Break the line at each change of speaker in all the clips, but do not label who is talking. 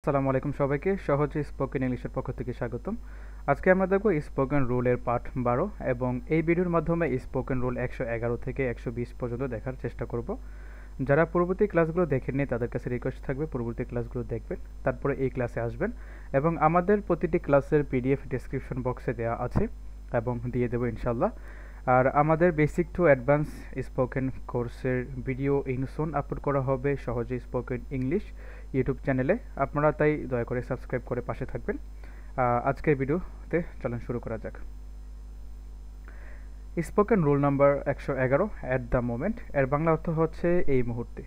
আসসালামু আলাইকুম সবাইকে সহজে স্পোকেন ইংলিশের পক্ষ থেকে স্বাগতম। আজকে আমরা দেখব স্পোকেন রুলের পার্ট 12 এবং এই ভিডিওর মাধ্যমে স্পোকেন রুল 111 থেকে 120 পর্যন্ত দেখার চেষ্টা করব। যারা পূর্ববর্তী ক্লাসগুলো দেখেননি তাদের কাছে রিকোয়েস্ট থাকবে পূর্ববর্তী ক্লাসগুলো দেখবেন, তারপরে এই ক্লাসে আসবেন এবং আমাদের প্রতিটি ক্লাসের পিডিএফ ডেসক্রিপশন বক্সে দেওয়া আছে এবং দিয়ে দেবো ইনশাল্লাহ। আর আমাদের বেসিক টু অ্যাডভান্স স্পোকেন কোর্সের ভিডিও ইনসুন আপলোড করা হবে সহজে স্পোকেন ইংলিশ ইউটিউব চ্যানেলে। আপনারা তাই দয়া করে সাবস্ক্রাইব করে পাশে থাকবেন। আজকের ভিডিওতে চলুন শুরু করা যাক। Spoken rule number 111 at the moment এর বাংলা অর্থ হচ্ছে এই মুহূর্তে।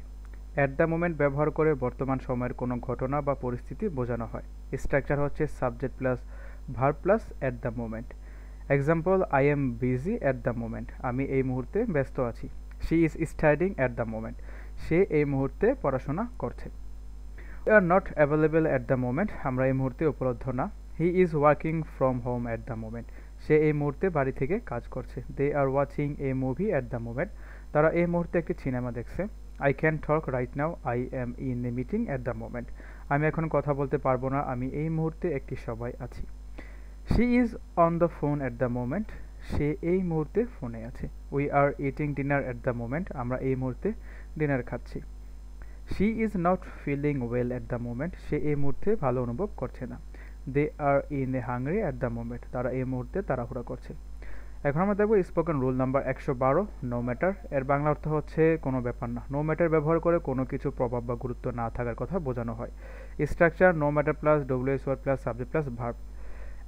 অ্যাট দ্য মোমেন্ট ব্যবহার করে বর্তমান সময়ের কোনো ঘটনা বা পরিস্থিতি বোঝানো হয়। স্ট্রাকচার হচ্ছে subject plus verb plus at the moment. Example, I am busy at the moment, আমি এই মুহূর্তে ব্যস্ত আছি। She is studying at the moment, সে এই মুহূর্তে পড়াশোনা করছে। We are not available at the moment, আমরা এই মুহূর্তে উপলব্ধ না। He is working from home at the moment, সে এই মুহূর্তে বাড়ি থেকে কাজ করছে। They are watching a movie at the moment, তারা এই মুহূর্তে একটি সিনেমা দেখছে। I can talk right now, I am in a meeting at the moment, আমি এখন কথা বলতে পারবো না, আমি এই মুহূর্তে একটি সভায় আছি। She is on the phone at the moment, সে এই মুহূর্তে ফোনে আছে। We are eating dinner at the moment, আমরা এই মুহূর্তে ডিনার খাচ্ছি। She is not feeling well at the moment, সে এই মুহূর্তে ভালো অনুভব করছে না। They are in a hungry at the moment, তারা এই মুহূর্তে তাড়াহুড়া করছে। এখন আমরা দেখব spoken rule number 112 no matter এর বাংলা অর্থ হচ্ছে কোনো ব্যাপার না। নো ম্যাটার ব্যবহার করে কোনো কিছু প্রভাব বা গুরুত্ব না থাকার কথা বোঝানো হয়। Structure no matter plus WS word plus subject plus verb.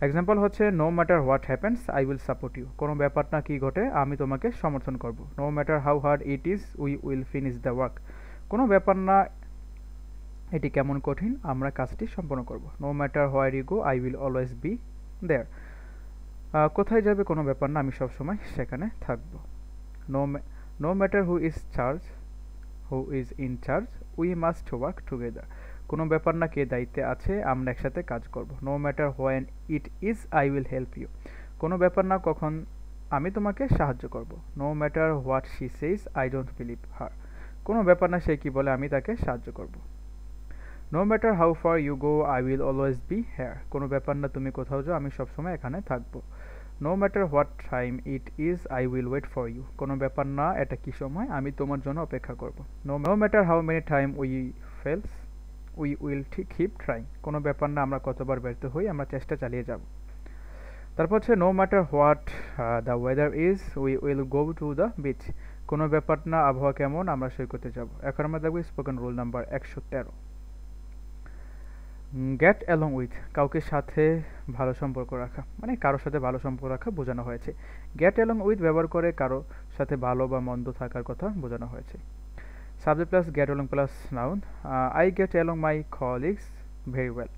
Example হচ্ছে no matter what happens I will support you, কোনো ব্যাপার না কি ঘটে আমি তোমাকে সমর্থন করব। No matter how hard it is we will finish the work, কোনো ব্যাপার না এটি কেমন কঠিন আমরা কাজটি সম্পন্ন করব। No matter where you go I will always be there, কোথায় যাবে কোনো ব্যাপার না আমি সবসময় সেখানে থাকব। No no matter who is in charge we must work together, কোনো ব্যাপার না কে দায়িত্বে আছে আমরা একসাথে কাজ করব। No matter when it is I will help you, কোনো ব্যাপার না কখন আমি তোমাকে সাহায্য করব। No matter what she says I don't believe her, কোনো ব্যাপার না সে কি বলে আমি তাকে সাহায্য করব। No matter how far you go I will always be here, কোনো ব্যাপার না তুমি কোথাও যাও আমি সবসময় এখানে থাকবো। No matter what time it is I will wait for you, কোনো ব্যাপার না এটা কি সময় আমি তোমার জন্য অপেক্ষা করব। No matter how many time we fails we will keep trying, কোনো ব্যাপার না আমরা কতবার ব্যর্থ হই আমরা চেষ্টা চালিয়ে যাব। তারপর হচ্ছে no matter what the weather is we will go to the beach, কোনো ব্যাপার না আবহাওয়া কেমন আমরা সৈকতে যাব। এখন আমরা দেখব spoken rule number 113 gate along with, কাউকে সাথে ভালো সম্পর্ক রাখা, মানে কারোর সাথে ভালো সম্পর্ক রাখা বোঝানো হয়েছে। গেট অ্যালং উইথ ব্যবহার করে কারোর সাথে ভালো বা মন্দ থাকার কথা বোঝানো হয়েছে। Subject plus get along plus noun. I get along my colleagues very well,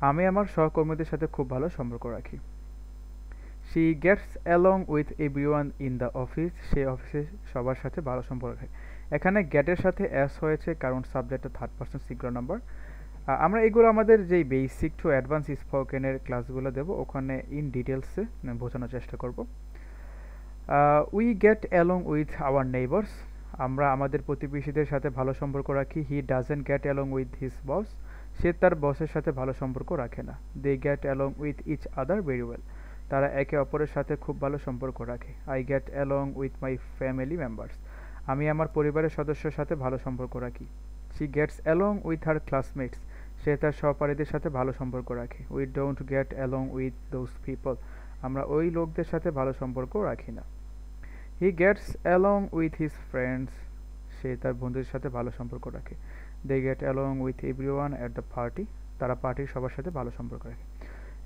আমি আমার সহকর্মীদের সাথে খুব ভালো সম্পর্ক রাখি। She gets along with everyone in the office, সে অফিসে সবার সাথে ভালো সম্পর্ক রাখে। এখানে গেটের সাথে এস হয়েছে কারণ সাবজেক্টটা থার্ড পার্সন সিঙ্গুলার নাম্বার। আমরা এগুলো আমাদের যেই বেসিক টু অ্যাডভান্স স্পোকেনের ক্লাসগুলো দেবো ওখানে ইন ডিটেলসে বোঝানোর চেষ্টা করব। We get along with our neighbours, আমরা আমাদের প্রতিবেশীদের সাথে ভালো সম্পর্ক রাখি। He doesn't get along with his boss, সে তার বসের সাথে ভালো সম্পর্ক রাখে না। They get along with each other very well, তারা একে অপরের সাথে খুব ভালো সম্পর্ক রাখে। I get along with my family members, আমি আমার পরিবারের সদস্যের সাথে ভালো সম্পর্ক রাখি। She gets along with her classmates, সে তার সহপাঠীদের সাথে ভালো সম্পর্ক রাখে। We don't get along with those people, আমরা ওই লোকদের সাথে ভালো সম্পর্ক রাখি না। He gets along with his friends, সে তার বন্ধুদের সাথে ভালো সম্পর্ক রাখে। They get along with everyone at the party, তারা পার্টির সবার সাথে ভালো সম্পর্ক রাখে।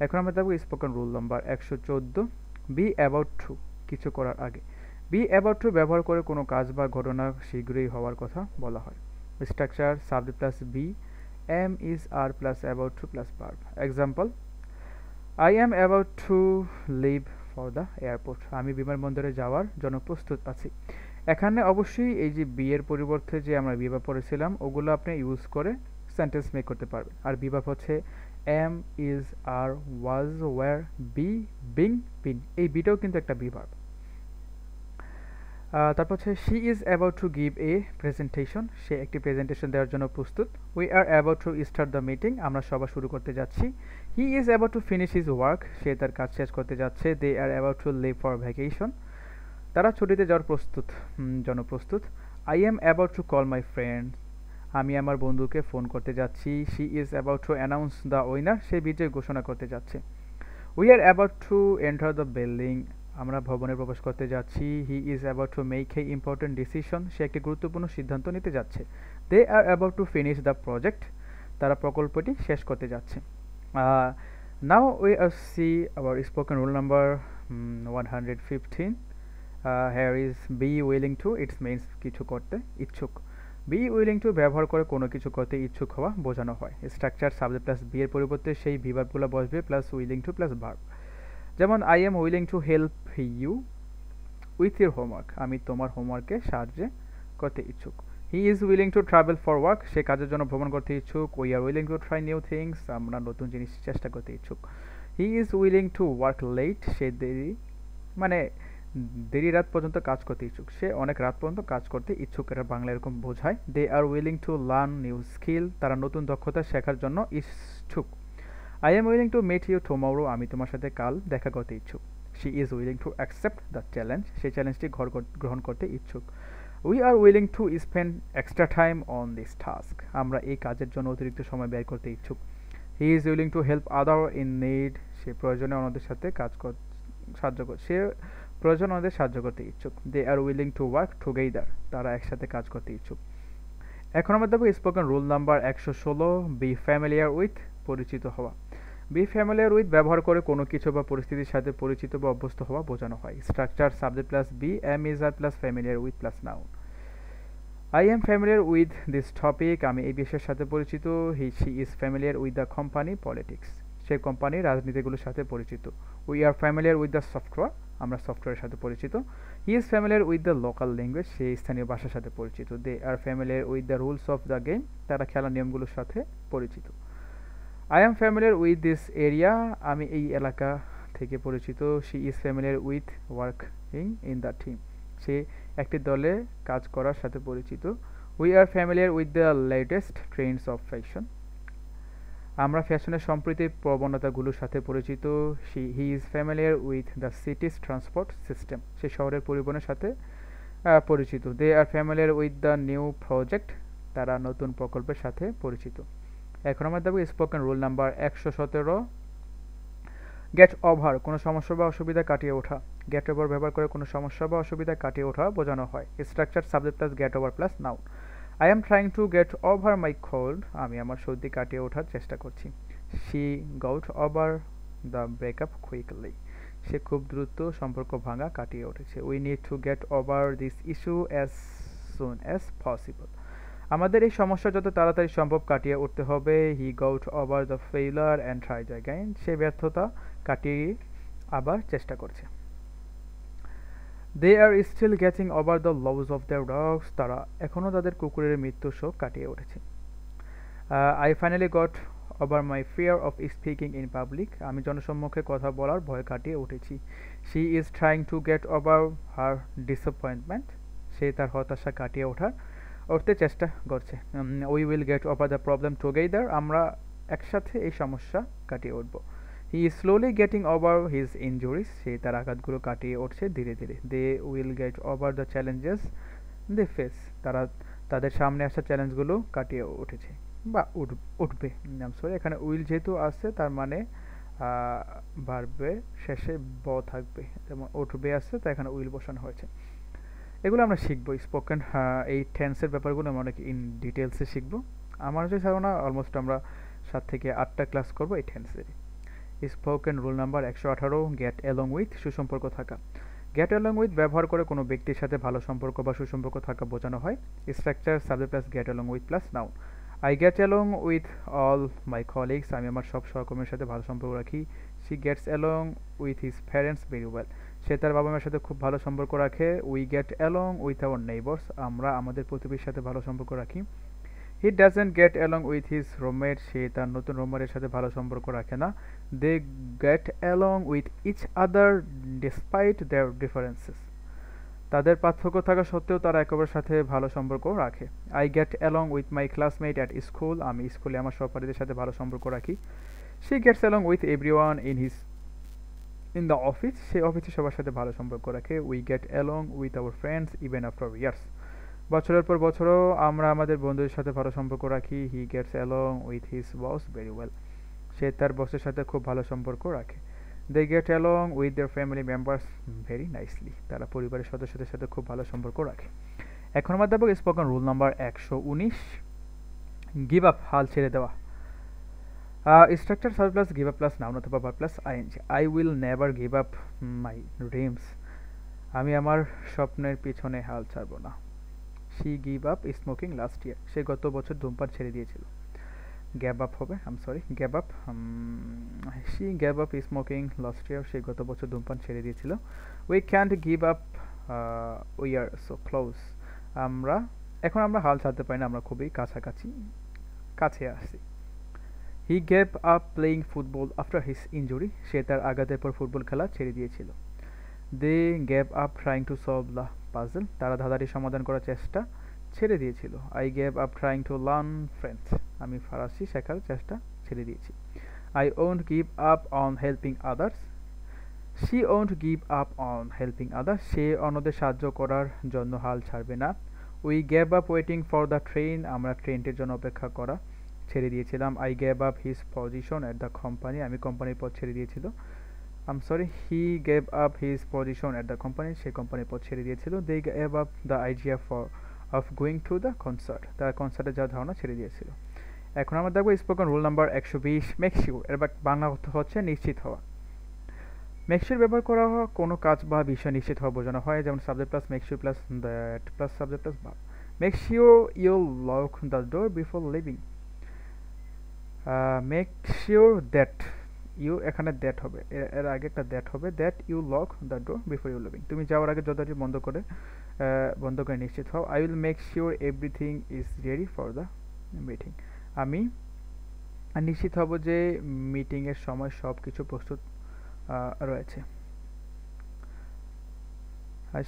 এখন আমরা দেখব spoken rule number 114 be about to, কিছু করার আগে। বি অ্যাবাউট টু ব্যবহার করে কোনো কাজ বা ঘটনা শীঘ্রই হওয়ার কথা বলা হয়। Structure subject plus be am is are plus about to plus verb. Example, I am about to leave for the airport, আমি বিমানবন্দরে যাওয়ার জন্য প্রস্তুত আছি। এখানে অবশ্যই এই যে বি এর পরিবর্তে যে আমরা বিভাগ পড়েছিলাম ওগুলো আপনি ইউজ করে সেন্টেন্স মেক করতে পারবেন। আর বিভাগ হচ্ছে am is are was were be being been, এই বিটাও কিন্তু একটা বিভাগ। তারপর হচ্ছে she is about to give a presentation, সে একটি প্রেজেন্টেশন দেওয়ার জন্য প্রস্তুত। We are about to start the meeting, আমরা সভা শুরু করতে যাচ্ছি। He is about to finish his work, সে তার কাজ শেষ করতে যাচ্ছে। They are about to leave for vacation, তারা ছুটিতে যাওয়ার জন্য প্রস্তুত। I am about to call my friend, আমি আমার বন্ধুকে ফোন করতে যাচ্ছি। She is about two announce the winner, সে বিজয় ঘোষণা করতে যাচ্ছে। We are about to enter the building, আমরা ভবনে প্রবেশ করতে যাচ্ছি। He is about to make a important decision, সে একটি গুরুত্বপূর্ণ সিদ্ধান্ত নিতে যাচ্ছে। They are about to finish the project, তারা প্রকল্পটি শেষ করতে যাচ্ছে। Now we are see our spoken rule number 115। Here is be willing to, it's means কিছু করতে ইচ্ছুক। বি উইলিং টু ব্যবহার করে কোনো কিছু করতে ইচ্ছুক হওয়া বোঝানো হয়। স্ট্রাকচার সাবজেক্ট প্লাস বি এর পরিবর্তে সেই ভিভার্বগুলো বসবে plus willing to plus verb. যেমন I am willing to help you with your homework, আমি তোমার হোমওয়ার্কে সাহায্য করতে ইচ্ছুক। He is willing to travel for work, সে কাজের জন্য ভ্রমণ করতে ইচ্ছুক। We are willing to try new things, আমরা নতুন জিনিস চেষ্টা করতে ইচ্ছুক। He is willing to work late, সে মানে দেরি রাত পর্যন্ত কাজ করতে ইচ্ছুক, সে অনেক রাত পর্যন্ত কাজ করতে ইচ্ছুক, এটা বাংলা এরকম বোঝায়। They are willing to learn new skill, তারা নতুন দক্ষতা শেখার জন্য ইচ্ছুক। I am willing to meet you tomorrow, আমি তোমার সাথে কাল দেখা করতে ইচ্ছুক। She is willing to accept the challenge, সেই চ্যালেঞ্জটি গ্রহণ করতে ইচ্ছুক। We are willing to spend extra time on this task, আমরা এই কাজের জন্য অতিরিক্ত সময় ব্যয় করতে ইচ্ছুক। He is willing to help other in need, সে প্রয়োজনে অন্যদের সাথে সাহায্য করতে ইচ্ছুক। They are willing to work together, তারা একসাথে কাজ করতে ইচ্ছুক। এখন আমরা দেখব spoken rule number 116, be familiar with, পরিচিত হওয়া। বি ফ্যামিলিয়ার উইথ ব্যবহার করে কোনো কিছু বা পরিস্থিতির সাথে পরিচিত বা অভ্যস্ত হওয়া বোঝানো হয়। Structure subject plus be, am is are plus familiar with plus noun. I am familiar with this topic, আমি এই বিষয়ের সাথে পরিচিত। She is familiar with the company politics, সে কোম্পানির রাজনীতিগুলোর সাথে পরিচিত। We are familiar with the software, আমরা সফটওয়্যারের সাথে পরিচিত। He is familiar with the local language, সে স্থানীয় ভাষার সাথে পরিচিত। They are familiar with the rules of the game, তারা খেলার নিয়মগুলোর সাথে পরিচিত। I am familiar with this area, আমি এই এলাকা থেকে পরিচিত। She is familiar with working in the team, সে একটি দলে কাজ করার সাথে পরিচিত। We are familiar with the latest trends of fashion, আমরা ফ্যাশনের সম্প্রতি প্রবণতাগুলোর সাথে পরিচিত। He is familiar with the city's transport system, সে শহরের পরিবহনের সাথে পরিচিত। They are familiar with the new project, তারা নতুন প্রকল্পের সাথে পরিচিত। এখন আমরা দেখব spoken rule number 117, gate over, কোনো সমস্যা বা অসুবিধা কাটিয়ে ওঠা। গেট ওভার ব্যবহার করে কোনো সমস্যা বা অসুবিধা কাটিয়ে ওঠা বোঝানো হয়। Structure subject plus get over plus noun. I am trying to get over my cold, আমি আমার সর্দি কাটিয়ে ওঠার চেষ্টা করছি। She got over the breakup quickly, সে খুব দ্রুত সম্পর্ক ভাঙা কাটিয়ে উঠেছে। We need to get over this issue as soon as possible, আমাদের এই সমস্যা যত তাড়াতাড়ি সম্ভব কাটিয়ে উঠতে হবে। He got over the failure and tried again, সে ব্যর্থতা কাটিয়ে আবার চেষ্টা করছে। They are still getting over the loss of their dogs, তারা এখনও তাদের কুকুরের মৃত্যুর শোক কাটিয়ে উঠেছে। I finally got over my fear of speaking in public, আমি জনসম্মুখে কথা বলার ভয় কাটিয়ে উঠেছি। She is trying to get over her disappointment, সে তার হতাশা কাটিয়ে উঠতে চেষ্টা করছে। We will get over the problem together, আমরা একসাথে এই সমস্যা কাটিয়ে উঠব। He is slowly getting over his injuries, সে তার আঘাতগুলো কাটিয়ে উঠছে ধীরে ধীরে। They will get over the challenges they face, তারা তাদের সামনে আসা চ্যালেঞ্জগুলো কাটিয়ে উঠেছে বা উঠবে। সরি, এখানে উইল যেহেতু আছে তার মানে ভার্বের শেষে ব থাকবে, যেমন উঠবে আসছে তো এখানে উইল বসানো হয়েছে। এগুলো আমরা শিখবো স্পোকেন, এই টেন্সের ব্যাপারগুলো আমরা অনেক ইন ডিটেলসে শিখবো। আমার যে ধারণা অলমোস্ট আমরা 7 থেকে 8টা ক্লাস করবো এই টেন্সের। Spoken rule number 118, gate along with, সুসম্পর্ক থাকা। গেট অ্যালং উইথ ব্যবহার করে কোনো ব্যক্তির সাথে ভালো সম্পর্ক বা সুসম্পর্ক থাকা বোঝানো হয়। Structure subject plus get along with plus noun. I get along with all my colleagues, আমি আমার সব সহকর্মীর সাথে ভালো সম্পর্ক রাখি। She gets along with his parents very well, সে তার বাবা মায়ের সাথে খুব ভালো সম্পর্ক রাখে। We get along with our neighbours, আমরা আমাদের প্রতিবেশীর সাথে ভালো সম্পর্ক রাখি। He doesn't get along with his roommate, সে তার নতুন রুমমেটের সাথে ভালো সম্পর্ক রাখে না। They get along with each other despite their differences, তাদের পার্থক্য থাকা সত্ত্বেও তারা একে অপরের সাথে ভালো সম্পর্ক রাখে। I get along with my classmate at school. আমি স্কুলে আমার সহপাঠীদের সাথে ভালো সম্পর্ক রাখি। She gets along with everyone in the office. সে অফিসে সবার সাথে ভালো সম্পর্ক রাখে। We get along with our friends even after years. বছরের পর বছরও আমরা আমাদের বন্ধুদের সাথে ভালো সম্পর্ক রাখি। He gets along with his boss very well. সে তার বসের সাথে খুব ভালো সম্পর্ক রাখে। They get along with their family members very nicely. তারা পরিবারের সদস্যদের সাথে খুব ভালো সম্পর্ক রাখে। এখন আমরা দেখব spoken rule number 119, give up, হাল ছেড়ে দেওয়া। Structure sub plus give up plus noun অথবা verb plus ING. I will never give up my dreams. আমি আমার স্বপ্নের পিছনে হাল ছাড়ব না। She give up smoking last year. সে গত বছর ধূমপান ছেড়ে দিয়েছিল। গ্যাভ আপ হবে, gave up. She gave up smoking last year. সে গত বছর ধূমপান ছেড়ে দিয়েছিল। We can't give up, we are so close. এখন আমরা হাল ছাড়তে পারি না, আমরা খুবই কাছে আসছি। He gave up playing football after his injury. সে তার আঘাতের পর ফুটবল খেলা ছেড়ে দিয়েছিল। They gave up trying to solve the puzzle. তারা ধাঁধাটি সমাধান করার চেষ্টা ছেড়ে দিয়েছিল। I gave up trying to learn French. আমি ফরাসি শেখার চেষ্টা ছেড়ে দিয়েছি। I won't give up on helping others. She won't give up on helping others. সে অন্যদের সাহায্য করার জন্য হাল ছাড়বে না। We gave up waiting for the train. আমরা ট্রেনটির জন্য অপেক্ষা করা ছেড়ে দিয়েছিলাম। I gave up his position at the company. আমি কোম্পানির পদ ছেড়ে দিয়েছিল। He gave up his position at the company. সে কোম্পানির পদ ছেড়ে দিয়েছিল। They gave up the idea of going to the concert. তারা কনসার্টে যাওয়ার ধারণা ছেড়ে দিয়েছিল। এখন আমরা দেখবো spoken rule number 120, make sure. এর বাংলা অর্থ হচ্ছে নিশ্চিত হওয়া। মেক শিওর ব্যবহার করা কোনো কাজ বা বিষয় নিশ্চিত হওয়া বোঝানো হয়, যেমন subject plus make sure plus that plus subject plus verb. Make sure you lock the door before leaving. Make sure that, you এখানে দ্যাট হবে, এর আগে একটা দ্যাট হবে, that you lock the door before you leaving. তুমি যাওয়ার আগে দরজাটি বন্ধ করে নিশ্চিত হও। I will make sure everything is ready for the meeting. আমি নিশ্চিত হব যে মিটিংয়ের সময় সব কিছু প্রস্তুত রয়েছে।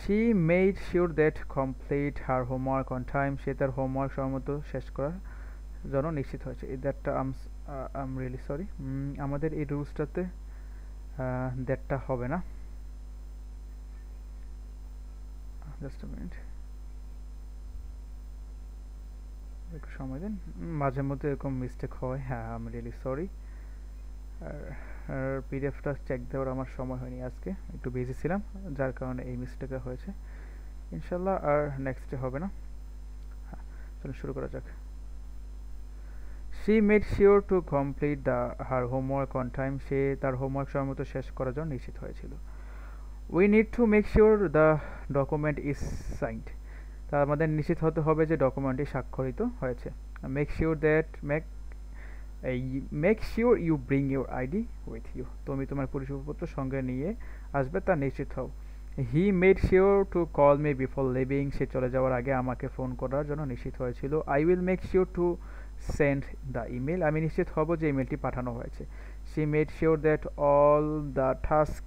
She made sure that complete her homework on time. সে তার হোমওয়ার্ক সময়মত শেষ করার জন্য নিশ্চিত হয়েছে। দ্যাটটা আম রিয়েলি সরি, আমাদের এই রুলসটাতে দ্যাটটা হবে না। জাস্ট আ মিনিট, একটু সময় দিন, মাঝে মধ্যে এরকম মিস্টেক হয়। হ্যাঁ, আম রিয়েলি সরি। আর পিডিএফটা চেক দেওয়ার আমার সময় হয়নি, আজকে একটু বিজি ছিলাম, যার কারণে এই মিস্টেকটা হয়েছে। ইনশাল্লাহ আর নেক্সটে হবে না। হ্যাঁ, চলুন শুরু করা যাক। She made sure to complete her homework on time. সে তার হোমওয়ার্ক সময়মত শেষ করার জন্য নিশ্চিত হয়েছিল। We need to make sure the document is signed. তা আমাদের নিশ্চিত হতে হবে যে ডকুমেন্টটি স্বাক্ষরিত হয়েছে। Make sure you bring your ID with you. তুমি তোমার পরিচয়পত্র সঙ্গে নিয়ে আসবে, তা নিশ্চিত হও। He made sure to call me before leaving. সে চলে যাওয়ার আগে আমাকে ফোন করার জন্য নিশ্চিত হয়েছিল। I will make sure to send the email. আমি নিশ্চিত হব যে ইমেলটি পাঠানো হয়েছে। She made sure that all the task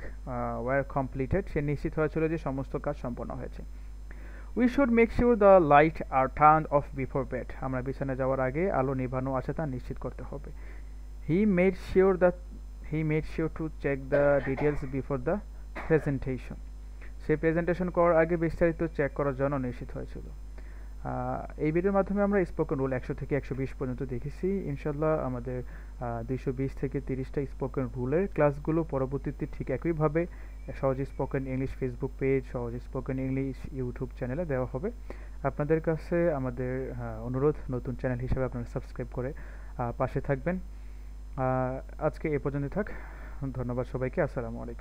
were completed. সে নিশ্চিত হয়েছিল যে সমস্ত কাজ সম্পন্ন হয়েছে। We should make sure the light are turn off before bed. আমরা বিছানায় যাওয়ার আগে আলো নিভানো আছে তা নিশ্চিত করতে হবে। He made sure to check the details before the presentation. সে প্রেজেন্টেশন করার আগে বিস্তারিত চেক করার জন্য নিশ্চিত হয়েছিল। এই ভিডিওর মাধ্যমে আমরা স্পোকেন রুল 100 থেকে 120 পর্যন্ত দেখেছি। ইনশাল্লাহ আমাদের 220 থেকে 30টা স্পোকেন রুলের ক্লাসগুলো পরবর্তীতে ঠিক একইভাবে সহজ স্পোকেন ইংলিশ ফেসবুক পেজ, সহজ স্পোকেন ইংলিশ ইউটিউব চ্যানেলে দেওয়া হবে। আপনাদের কাছে আমাদের অনুরোধ, নতুন চ্যানেল হিসেবে আপনারা সাবস্ক্রাইব করে পাশে থাকবেন। আজকে এ পর্যন্ত থাক। ধন্যবাদ সবাইকে। আসসালামু আলাইকুম।